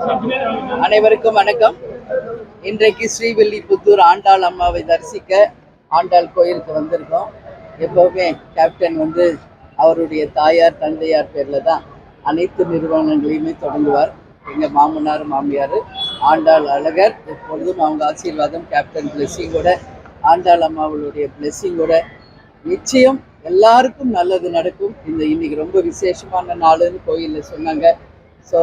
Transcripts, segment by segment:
அனைவருக்கும் வணக்கம். இன்றைக்கு ஸ்ரீவில்லிபுத்தூர் ஆண்டாள் அம்மாவை தரிசிக்க ஆண்டாள் கோயிலுக்கு வந்திருக்கோம். எப்பவுமே கேப்டன் அவருடைய தாயார் தந்தையார் பேர்ல தான் அனைத்து நிறுவனங்களையுமே தொடங்குவார். எங்கள் மாமனார் மாமியார் ஆண்டாள் அழகர். எப்பொழுதும் அவங்க ஆசீர்வாதம், கேப்டன் பிளெஸ்ஸிங்கோட, ஆண்டாள் அம்மாவுடைய பிளெஸ்ஸிங்கோட நிச்சயம் எல்லாருக்கும் நல்லது நடக்கும். இன்னைக்கு ரொம்ப விசேஷமான நாளுன்னு கோயிலில் சொன்னாங்க. ஸோ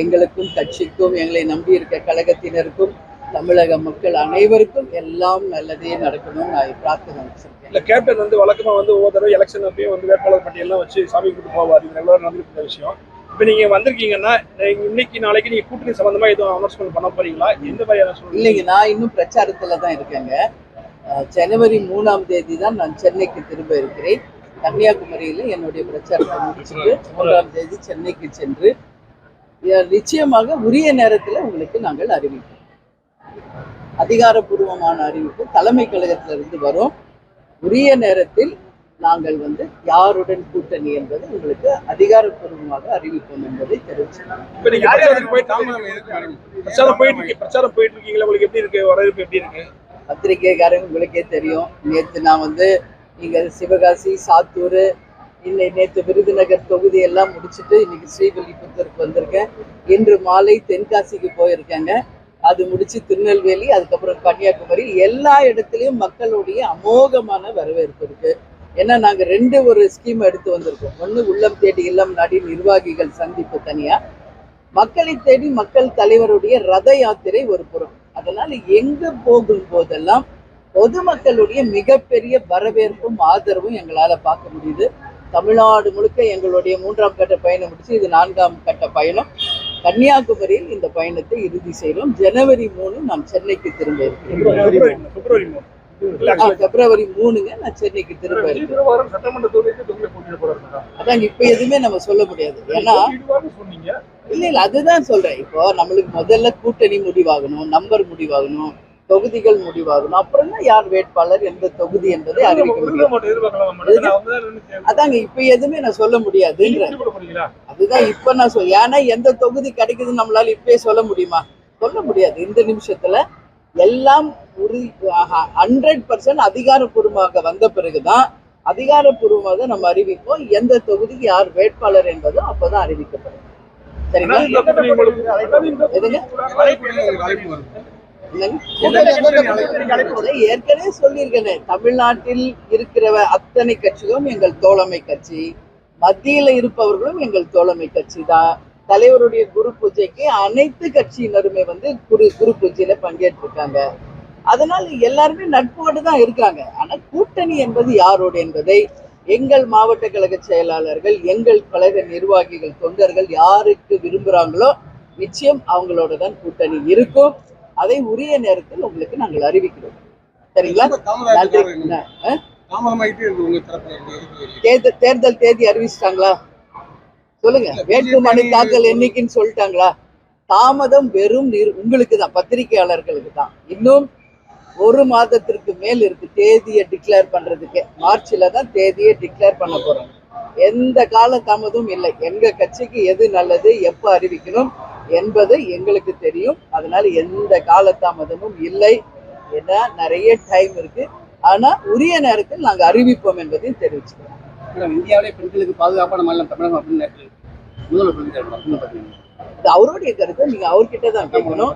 எங்களுக்கும் கட்சிக்கும் எங்களை நம்பி இருக்க கழகத்தினருக்கும் தமிழக மக்கள் அனைவருக்கும் எல்லாம் நல்லதே நடக்கணும் நான் பிரார்த்தனை வச்சிருக்கேன். இல்லை, கேப்டன் வழக்கமாக ஒவ்வொரு தடவை எலெக்ஷன் அப்பயும் வேட்பாளர் பட்டியெல்லாம் வச்சு சாமி கூட்டு போவார். இது ரெகுலராக நடந்துருக்கிற விஷயம். இப்போ நீங்கள் வந்திருக்கீங்கன்னா இன்னைக்கு நாளைக்கு நீங்கள் கூட்டணி சம்மந்தமாக எதுவும் அனௌன்ஸ்மெண்ட் பண்ண போறீங்களா? எந்த மாதிரியான சொல்லுங்க? இல்லைங்க, நான் இன்னும் பிரச்சாரத்தில் தான் இருக்கேங்க. ஜனவரி 3ஆம் தேதி தான் நான் சென்னைக்கு திரும்ப இருக்கிறேன். கன்னியாகுமரியில் என்னுடைய பிரச்சாரத்தை முடிச்சுட்டு 3ஆம் தேதி சென்னைக்கு சென்று நிச்சயமாக உரிய நேரத்தில் உங்களுக்கு நாங்கள் அறிவிப்போம். அதிகாரப்பூர்வமான அறிவிப்பு தலைமை கழகத்திலிருந்து வரும். உரிய நேரத்தில் நாங்கள் யாருடன் கூட்டணி என்பது உங்களுக்கு அதிகாரப்பூர்வமாக அறிவிப்போம் என்பதை தெரிவிச்சோம். பத்திரிகைக்காரங்க உங்களுக்கே தெரியும். நேற்று நான் நீங்கள் சிவகாசி, சாத்தூர், நேற்று விருதுநகர் தொகுதி எல்லாம் முடிச்சுட்டு இன்னைக்கு ஸ்ரீவில்லிபுத்தூருக்கு வந்திருக்கேன். இன்று மாலை தென்காசிக்கு போயிருக்கேங்க. அது முடிச்சு திருநெல்வேலி, அதுக்கப்புறம் கன்னியாகுமரி, எல்லா இடத்துலையும் மக்களுடைய அமோகமான வரவேற்பு இருக்கு. ஏன்னா நாங்கள் ஒரு ஸ்கீம் எடுத்து வந்திருக்கோம். ஒன்று உள்ளம் தேடி இல்லம் நாடி நிர்வாகிகள் சந்திப்பு தனியா, மக்களை தேடி மக்கள் தலைவருடைய ரத யாத்திரை ஒரு புறம். அதனால எங்க போகும் போதெல்லாம் பொதுமக்களுடைய மிகப்பெரிய வரவேற்பும் ஆதரவும் எங்களால பார்க்க முடியுது. தமிழ்நாடு முழுக்க எங்களுடைய 3ஆம் கட்ட பயணம் முடிச்சு இது 4ஆம் கட்ட பயணம். கன்னியாகுமரியில் இந்த பயணத்தை இறுதி செய்கிறோம். ஜனவரி 3 நான் சென்னைக்கு திரும்ப இருக்கிறேன். பிப்ரவரி 3ங்க நான் சென்னைக்கு திரும்ப அதாங்க. இப்ப எதுவுமே நம்ம சொல்ல முடியாது. ஏன்னா இல்ல அதுதான் சொல்றேன். இப்போ நம்மளுக்கு முதல்ல கூட்டணி முடிவாகணும், நம்பர் முடிவாகணும், தொகுதிகள் முடிவாகணும், அப்புறம் தான் யார் வேட்பாளர், எந்த தொகுதி என்பதை அறிவிக்க முடியும். அதாங்க இப்ப எதுவுமே நான் சொல்ல முடியாதுன்ற. அதுதான் இப்ப நான் ஏன்னா எந்த தொகுதி கிடைக்குதுன்னு நம்மளால இப்பயே சொல்ல முடியுமா? சொல்ல முடியாது. இந்த நிமிஷத்துல எல்லாம் 100% அதிகாரப்பூர்வமாக வந்த பிறகுதான் அதிகாரப்பூர்வமாக நம்ம அறிவிப்போம். எந்த தொகுதிக்கு யார் வேட்பாளர் என்பதும் அப்பதான் அறிவிக்கப்படும். சரிங்களா? ஏற்கனவே சொல்லியிருக்கேன். தமிழ்நாட்டில் இருக்கிற அத்தனை கட்சிகளும் எங்கள் தோழமை கட்சி, மத்தியில இருப்பவர்களும் எங்கள் தோழமை கட்சி தான். தலைவருடைய குரு பூஜைக்கு அனைத்து கட்சியினருமே குரு பூஜையில பங்கேற்றிருக்காங்க. அதனால எல்லாருமே நட்போடு தான் இருக்காங்க. ஆனா கூட்டணி என்பது யாரோடு என்பதை எங்கள் மாவட்ட கழக செயலாளர்கள், எங்கள் கழக நிர்வாகிகள், தொண்டர்கள் யாருக்கு விரும்புறாங்களோ நிச்சயம் அவங்களோட தான் கூட்டணி இருக்கும். அதை உரிய நேரத்தில் உங்களுக்கு நாங்கள் அறிவிக்கிறோம். சரிங்களா? தேர்தல் தேதி அறிவிச்சிட்டாங்களா? சொல்லுங்க. வேட்புமனு தாக்கல் என்னைக்குன்னு சொல்லிட்டாங்களா? தாமதம் வெறும் உங்களுக்கு தான், பத்திரிகையாளர்களுக்கு தான். இன்னும் 1 மாதத்திற்கு மேல் இருக்கு தேதியை டிக்ளேர் பண்றதுக்கு. மார்ச்ல தான் தேதியை டிக்ளேர் பண்ண போறோம். எந்த கால தாமதமும் இல்லை. எங்க கட்சிக்கு எது நல்லது, எப்ப அறிவிக்கணும் என்பது எங்களுக்கு தெரியும். அதனால எந்த காலதாமதமும் இல்லை. ஏன்னா நிறைய டைம் இருக்கு. ஆனா உரிய நேரத்தில் நாங்க அறிவிப்போம் என்பதையும் தெரிவிச்சுக்கிறோம். இந்தியாவிலே பெண்களுக்கு பாதுகாப்பான மாநிலம் தமிழகம் அப்படின்னு அவருடைய கருத்தை நீங்க அவர்கிட்ட தான் கேட்கணும்.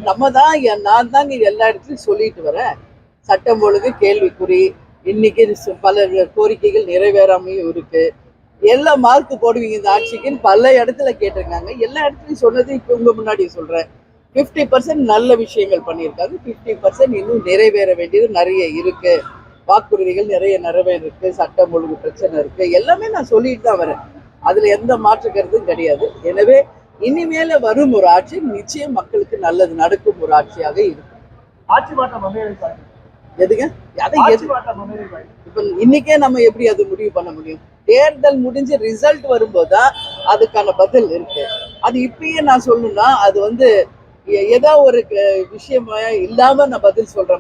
நம்ம தான், நான் தாங்க எல்லா இடத்துலையும் சொல்லிட்டு வரேன். சட்டம் ஒழுங்கு கேள்விக்குறி, இன்னைக்கு பல கோரிக்கைகள் நிறைவேறாமையும் இருக்கு. எல்லா மார்க் போடுவீங்க இந்த ஆட்சிக்குன்னு பல இடத்துல கேட்டிருக்காங்க. எல்லா இடத்துலையும் சொன்னது இப்போ உங்க முன்னாடி சொல்றேன். 50% நல்ல விஷயங்கள் பண்ணியிருக்காங்க. 50% இன்னும் நிறைவேற வேண்டியது நிறைய இருக்கு. வாக்குறுதிகள் நிறைய நிறைவேறிருக்கு. சட்டம் ஒழுங்கு பிரச்சனை இருக்கு. எல்லாமே நான் சொல்லிட்டு தான் வரேன். அதுல எந்த மாற்று கருத்தும் கிடையாது. எனவே இனிமேல வரும் ஒரு ஆட்சி நிச்சயம் மக்களுக்கு நல்லது நடக்கும் ஒரு ஆட்சியாக இருக்கும். எதுங்க? இப்ப இன்னைக்கே நம்ம எப்படி அது முடிவு பண்ண முடியும்? தேர்தல் முடிஞ்சு ரிசல்ட் வரும்போதுதான் அதுக்கான பதில் இருக்கு. அது இப்பயே நான் சொல்லணும்னா அது ஏதோ ஒரு விஷயமா இல்லாம நான் பதில் சொல்றேன்.